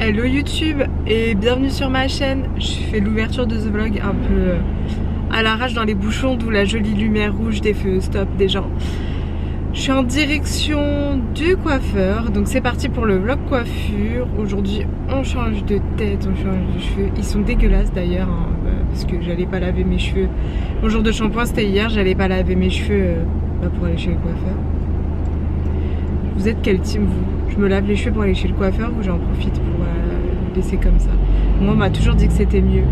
Hello YouTube et bienvenue sur ma chaîne. Je fais l'ouverture de ce vlog un peu à l'arrache dans les bouchons, d'où la jolie lumière rouge des feux stop des gens. Je suis en direction du coiffeur, donc c'est parti pour le vlog coiffure. Aujourd'hui on change de tête, on change de cheveux. Ils sont dégueulasses d'ailleurs hein, parce que j'allais pas laver mes cheveux. Mon jour de shampoing c'était hier, j'allais pas laver mes cheveux pour aller chez le coiffeur. Vous êtes quel team vous? Je me lave les cheveux pour aller chez le coiffeur ou j'en profite pour laisser comme ça? Moi on m'a toujours dit que c'était mieux.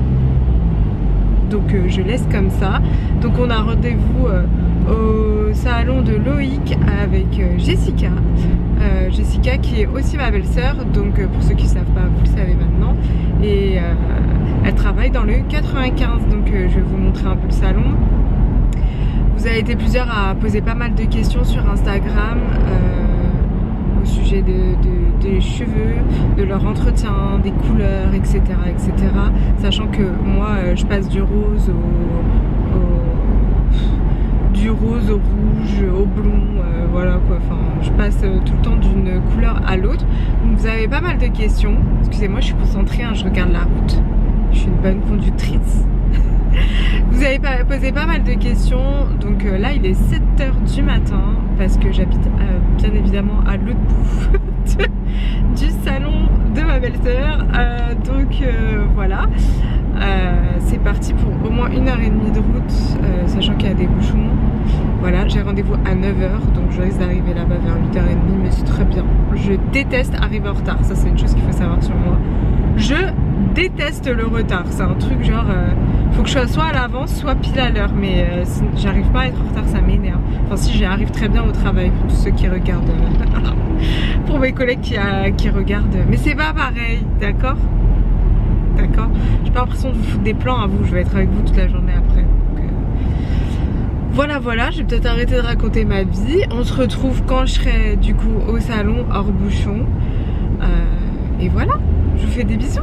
Donc je laisse comme ça. Donc on a rendez-vous au salon de Loïc avec Jessica. Jessica qui est aussi ma belle-sœur. Donc pour ceux qui ne savent pas, vous le savez maintenant. Et elle travaille dans le 95. Donc je vais vous montrer un peu le salon. Vous avez été plusieurs à poser pas mal de questions sur Instagram. Au sujet des cheveux, de leur entretien, des couleurs, etc. etc. Sachant que moi je passe du rose au rouge, au blond, voilà quoi, enfin je passe tout le temps d'une couleur à l'autre. Donc vous avez pas mal de questions, excusez-moi je suis concentrée, hein, je regarde la route, je suis une bonne conductrice. Vous avez posé pas mal de questions, donc là il est 7h du matin parce que j'habite bien évidemment à l'autre bout du salon de ma belle-sœur, donc voilà, c'est parti pour au moins 1h30 de route, sachant qu'il y a des bouchons. Voilà, j'ai rendez-vous à 9h, donc je risque d'arriver là-bas vers 8h30, mais c'est très bien. Je déteste arriver en retard, ça c'est une chose qu'il faut savoir sur moi. Je déteste le retard, c'est un truc genre faut que je sois soit à l'avance soit pile à l'heure, mais j'arrive pas à être en retard, ça m'énerve. Enfin si, j'y arrive très bien au travail pour tous ceux qui regardent pour mes collègues qui regardent, mais c'est pas pareil, d'accord? D'accord, j'ai pas l'impression de vous foutre des plans à vous, je vais être avec vous toute la journée après. Voilà, je vais peut-être arrêter de raconter ma vie. On se retrouve quand je serai du coup au salon hors bouchon. Et voilà, je vous fais des bisous.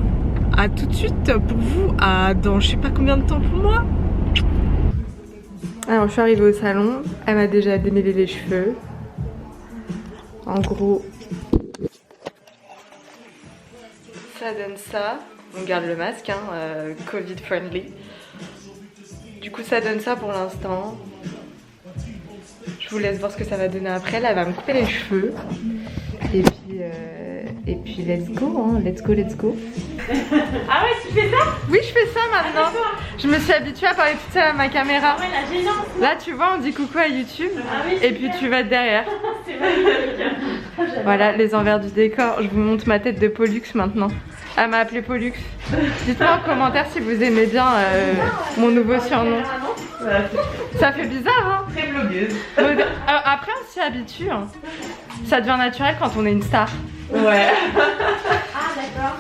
A tout de suite pour vous, dans je sais pas combien de temps pour moi. Alors je suis arrivée au salon, elle m'a déjà démêlé les cheveux. En gros, ça donne ça. On garde le masque, hein, Covid friendly. Du coup ça donne ça pour l'instant. Je vous laisse voir ce que ça va donner après. Là elle va me couper les cheveux. Et puis let's go, hein. Let's go. Ah ouais, tu fais ça? Oui, je fais ça maintenant. Je me suis habituée à parler toute seule à ma caméra. Ah ouais, la gênance. Là tu vois, on dit coucou à YouTube. Ah oui, et puis tu vas derrière. C'est magnifique. Voilà les envers du décor. Je vous montre ma tête de Pollux maintenant. Elle m'a appelée Pollux. Dites-moi en commentaire si vous aimez bien mon nouveau surnom. Ça fait bizarre, hein? Très blogueuse. Après on s'y habitue, hein. Ça devient naturel quand on est une star. Ouais. Ah d'accord.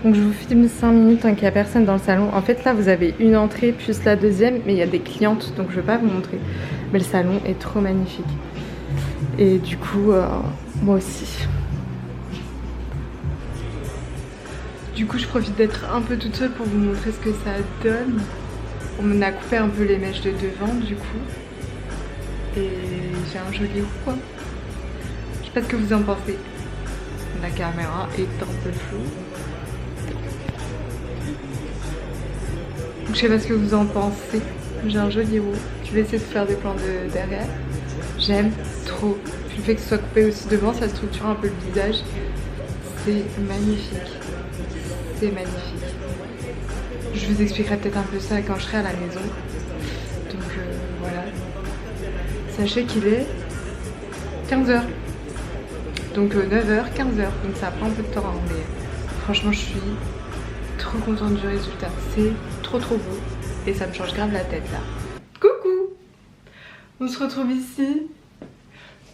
Donc je vous filme 5 minutes tant qu'il n'y a personne dans le salon. En fait là vous avez une entrée plus la deuxième, mais il y a des clientes donc je ne vais pas vous montrer. Mais le salon est trop magnifique. Et du coup moi aussi. Du coup je profite d'être un peu toute seule pour vous montrer ce que ça donne. On m'a coupé un peu les mèches de devant du coup. Et j'ai un joli roux quoi. Je sais pas ce que vous en pensez. La caméra est un peu floue. Je sais pas ce que vous en pensez. J'ai un joli roux. Je vais essayer de faire des plans de derrière. J'aime trop. Puis le fait que ce soit coupé aussi devant, ça structure un peu le visage. C'est magnifique. C'est magnifique. Je vous expliquerai peut-être un peu ça quand je serai à la maison. Donc voilà. Sachez qu'il est 15h. Donc 9h, 15h. Donc ça prend un peu de temps. Hein, mais franchement, je suis trop contente du résultat. C'est trop beau. Et ça me change grave la tête là. Coucou! On se retrouve ici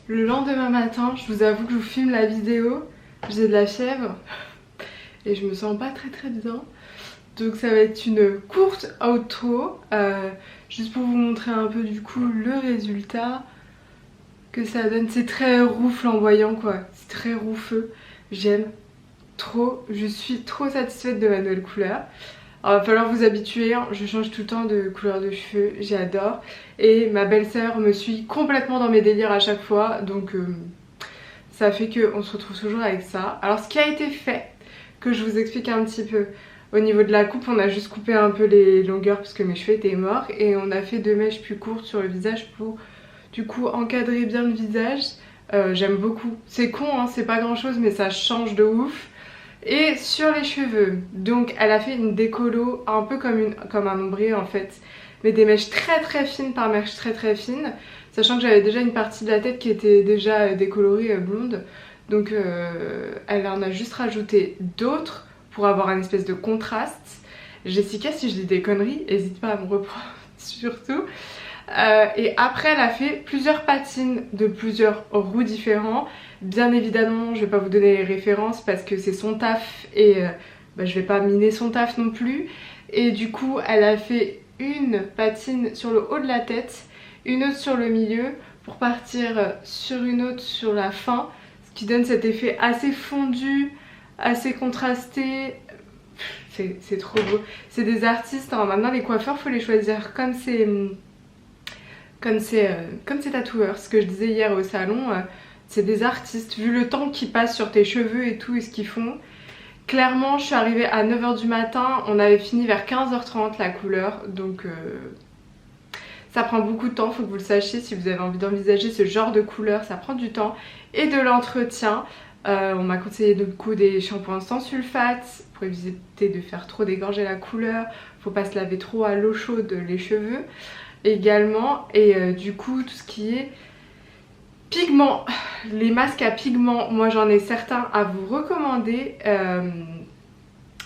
le lendemain matin. Je vous avoue que je vous filme la vidéo. J'ai de la fièvre. Et je me sens pas très bien. Donc ça va être une courte outro. Juste pour vous montrer un peu du coup le résultat que ça donne. C'est très roux flamboyant quoi. C'est très roux feu. J'aime trop. Je suis trop satisfaite de ma nouvelle couleur. Alors, il va falloir vous habituer, hein. Je change tout le temps de couleur de cheveux, j'adore. Et ma belle-sœur me suit complètement dans mes délires à chaque fois, donc ça fait qu'on se retrouve toujours avec ça. Alors ce qui a été fait, que je vous explique un petit peu, au niveau de la coupe, on a juste coupé un peu les longueurs parce que mes cheveux étaient morts, et on a fait 2 mèches plus courtes sur le visage pour du coup encadrer bien le visage. J'aime beaucoup, c'est con hein, c'est pas grand chose mais ça change de ouf. Et sur les cheveux, donc elle a fait une décolo un peu comme un ombré en fait, mais des mèches très fines par mèches très fines, sachant que j'avais déjà une partie de la tête qui était déjà décolorée blonde, donc elle en a juste rajouté d'autres pour avoir un espèce de contraste. Jessica, si je dis des conneries, n'hésite pas à me reprendre surtout. Et après elle a fait plusieurs patines de plusieurs roux différents. Bien évidemment je vais pas vous donner les références parce que c'est son taf et je vais pas miner son taf non plus. Et du coup elle a fait une patine sur le haut de la tête, une autre sur le milieu pour partir sur une autre sur la fin, ce qui donne cet effet assez fondu, assez contrasté. C'est trop beau. C'est des artistes, hein. Maintenant les coiffeurs faut les choisir comme ces tatoueurs. Ce que je disais hier au salon, c'est des artistes. Vu le temps qui passe sur tes cheveux et tout et ce qu'ils font, clairement je suis arrivée à 9 h du matin, on avait fini vers 15 h 30 la couleur, donc ça prend beaucoup de temps, faut que vous le sachiez. Si vous avez envie d'envisager ce genre de couleur, ça prend du temps et de l'entretien. On m'a conseillé du coup des shampoings sans sulfate pour éviter de faire trop dégorger la couleur. Faut pas se laver trop à l'eau chaude les cheveux également. Et du coup tout ce qui est pigments, les masques à pigments, moi j'en ai certains à vous recommander.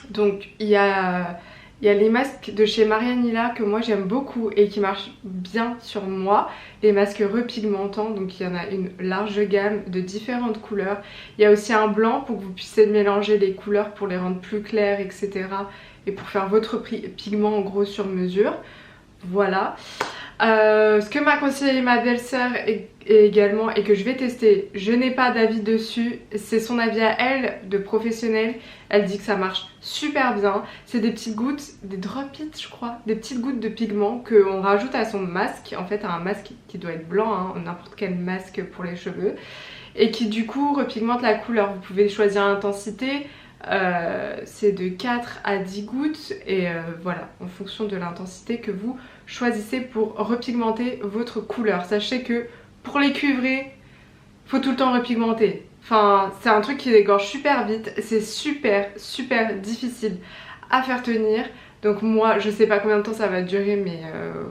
Donc il y a les masques de chez Marianilla que moi j'aime beaucoup et qui marchent bien sur moi, les masques repigmentants. Donc il y en a une large gamme de différentes couleurs. Il y a aussi un blanc pour que vous puissiez mélanger les couleurs pour les rendre plus claires, etc. Et pour faire votre pigment en gros sur mesure. Voilà. Ce que m'a conseillé ma belle-sœur également et que je vais tester, je n'ai pas d'avis dessus, c'est son avis à elle de professionnelle. Elle dit que ça marche super bien. C'est des petites gouttes, des drop it je crois, des petites gouttes de pigment qu'on rajoute à son masque, en fait à un masque qui doit être blanc, hein, n'importe quel masque pour les cheveux, et qui du coup repigmente la couleur. Vous pouvez choisir l'intensité. C'est de 4 à 10 gouttes et voilà, en fonction de l'intensité que vous choisissez pour repigmenter votre couleur. Sachez que pour les cuivrés, faut tout le temps repigmenter. Enfin, c'est un truc qui dégorge super vite, c'est super difficile à faire tenir. Donc moi, je sais pas combien de temps ça va durer, mais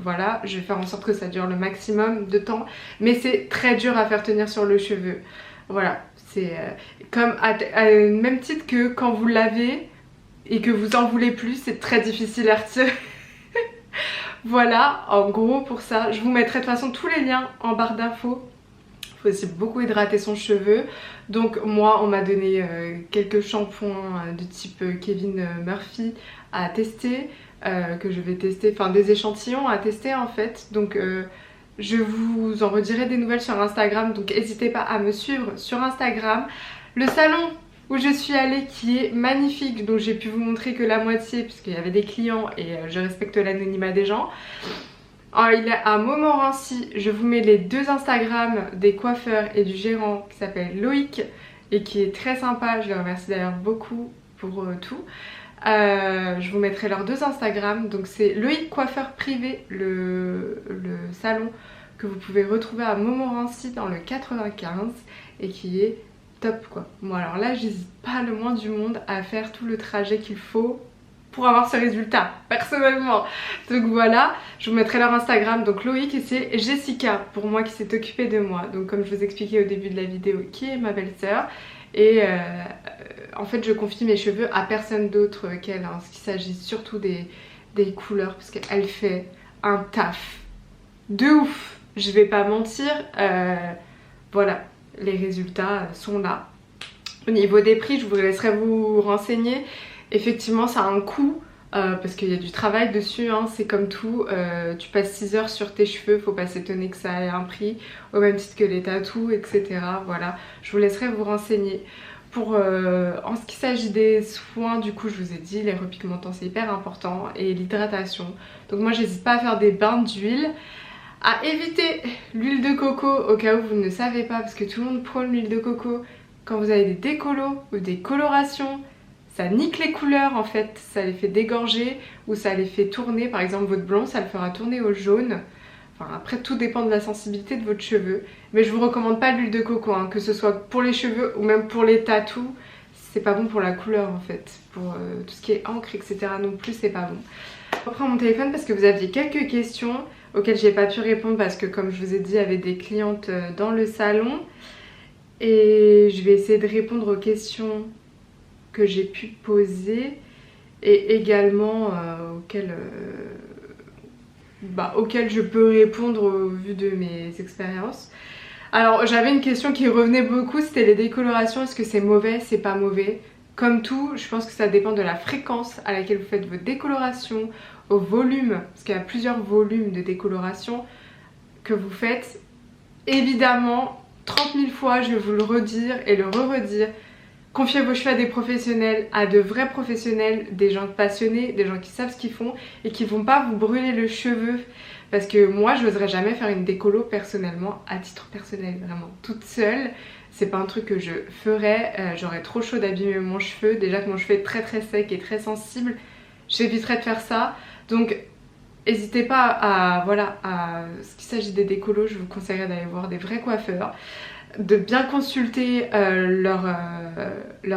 voilà, je vais faire en sorte que ça dure le maximum de temps. Mais c'est très dur à faire tenir sur le cheveu. Voilà, c'est comme à même titre que quand vous lavez et que vous en voulez plus, c'est très difficile à retirer. Voilà, en gros pour ça, je vous mettrai de toute façon tous les liens en barre d'infos. Il faut aussi beaucoup hydrater son cheveu. Donc moi, on m'a donné quelques shampoings de type Kevin Murphy à tester, que je vais tester, enfin des échantillons à tester en fait. Donc je vous en redirai des nouvelles sur Instagram, donc n'hésitez pas à me suivre sur Instagram. Le salon où je suis allée qui est magnifique, donc j'ai pu vous montrer que la moitié puisqu'il y avait des clients et je respecte l'anonymat des gens. Alors, il est à Montmorency, je vous mets les 2 Instagram des coiffeurs et du gérant qui s'appelle Loïc et qui est très sympa, je le remercie d'ailleurs beaucoup pour tout. Je vous mettrai leurs 2 Instagram, donc c'est Loïc Coiffeur Privé, le salon que vous pouvez retrouver à Montmorency dans le 95 et qui est top quoi. Bon alors là j'hésite pas le moins du monde à faire tout le trajet qu'il faut pour avoir ce résultat personnellement. Donc voilà, je vous mettrai leur Instagram, donc Loïc et c'est Jessica pour moi qui s'est occupée de moi. Donc comme je vous expliquais au début de la vidéo, qui est ma belle-sœur. Et en fait je confie mes cheveux à personne d'autre qu'elle, hein, qu'il s'agit surtout des couleurs parce qu'elle fait un taf de ouf, je vais pas mentir. Voilà, les résultats sont là. Au niveau des prix, je vous laisserai vous renseigner. Effectivement ça a un coût parce qu'il y a du travail dessus, hein, c'est comme tout, tu passes 6 heures sur tes cheveux, faut pas s'étonner que ça ait un prix, au même titre que les tatous, etc. Voilà, je vous laisserai vous renseigner. En ce qui s'agit des soins, du coup je vous ai dit, les repigmentants c'est hyper important et l'hydratation. Donc moi j'hésite pas à faire des bains d'huile, à éviter l'huile de coco au cas où vous ne savez pas, parce que tout le monde prône l'huile de coco. Quand vous avez des décolos ou des colorations, ça nique les couleurs en fait, ça les fait dégorger ou ça les fait tourner. Par exemple votre blond ça le fera tourner au jaune. Enfin après tout dépend de la sensibilité de votre cheveu. Mais je vous recommande pas l'huile de coco, hein, que ce soit pour les cheveux ou même pour les tatous. C'est pas bon pour la couleur en fait. Pour tout ce qui est encre etc non plus c'est pas bon. Je reprends mon téléphone parce que vous aviez quelques questions auxquelles j'ai pas pu répondre parce que comme je vous ai dit il y avait des clientes dans le salon. Et je vais essayer de répondre aux questions que j'ai pu poser et également auxquelles je peux répondre au vu de mes expériences. Alors j'avais une question qui revenait beaucoup, c'était les décolorations, est-ce que c'est mauvais, c'est pas mauvais? Comme tout, je pense que ça dépend de la fréquence à laquelle vous faites votre décoloration, au volume, parce qu'il y a plusieurs volumes de décoloration que vous faites. Évidemment, 30 000 fois, je vais vous le redire et le re-redire, confiez vos cheveux à des professionnels, à de vrais professionnels, des gens passionnés, des gens qui savent ce qu'ils font et qui vont pas vous brûler le cheveu. Parce que moi, je n'oserais jamais faire une décolo personnellement, à titre personnel, vraiment, toute seule. C'est pas un truc que je ferais, j'aurais trop chaud d'abîmer mon cheveu. Déjà que mon cheveu est très très sec et très sensible, j'éviterais de faire ça. Donc, n'hésitez pas à ce qu'il s'agit des décolos, je vous conseillerais d'aller voir des vrais coiffeurs, de bien consulter leur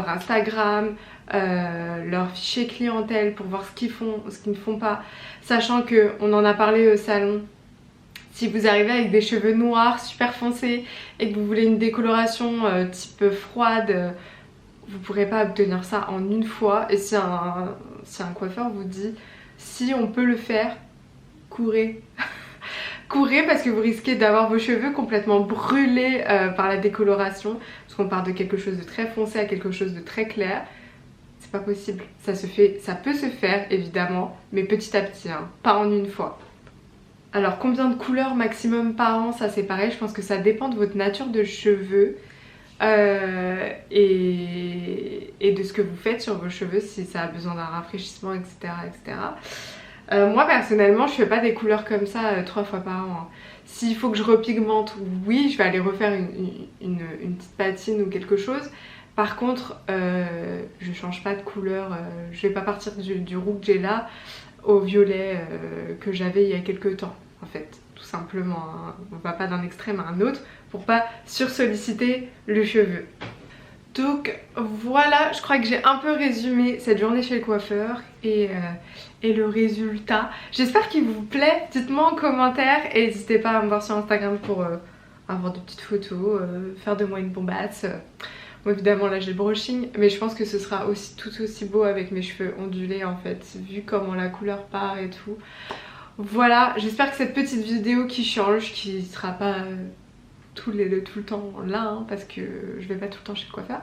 Instagram, leur fichier clientèle pour voir ce qu'ils font, ce qu'ils ne font pas, sachant que on en a parlé au salon. Si vous arrivez avec des cheveux noirs super foncés et que vous voulez une décoloration type froide, vous ne pourrez pas obtenir ça en une fois. Et si un coiffeur vous dit si on peut le faire, courez. Courez parce que vous risquez d'avoir vos cheveux complètement brûlés par la décoloration, parce qu'on part de quelque chose de très foncé à quelque chose de très clair. C'est pas possible, ça peut se faire évidemment, mais petit à petit, hein, pas en une fois. Alors combien de couleurs maximum par an, ça c'est pareil, je pense que ça dépend de votre nature de cheveux et de ce que vous faites sur vos cheveux, si ça a besoin d'un rafraîchissement etc. etc. Moi personnellement je fais pas des couleurs comme ça 3 fois par an, hein. S'il faut que je repigmente, oui je vais aller refaire une petite patine ou quelque chose. Par contre je change pas de couleur, je vais pas partir du roux que j'ai là au violet que j'avais il y a quelques temps en fait, tout simplement, hein. On va pas d'un extrême à un autre pour pas sursolliciter le cheveu. Donc voilà, je crois que j'ai un peu résumé cette journée chez le coiffeur et le résultat. J'espère qu'il vous plaît, dites-moi en commentaire et n'hésitez pas à me voir sur Instagram pour avoir de petites photos, faire de moi une bombasse. Bon, évidemment là j'ai le brushing, mais je pense que ce sera aussi tout aussi beau avec mes cheveux ondulés en fait, vu comment la couleur part et tout. Voilà, j'espère que cette petite vidéo qui change, qui sera pas tout le temps là, hein, parce que je vais pas tout le temps chez le coiffeur.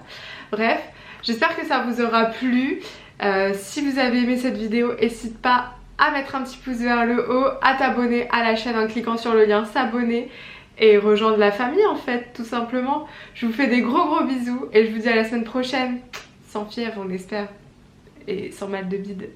Bref, j'espère que ça vous aura plu. Si vous avez aimé cette vidéo, n'hésite pas à mettre un petit pouce vers le haut, à t'abonner à la chaîne en cliquant sur le lien s'abonner et rejoindre la famille en fait, tout simplement. Je vous fais des gros bisous et je vous dis à la semaine prochaine, sans fièvre on espère, et sans mal de bide.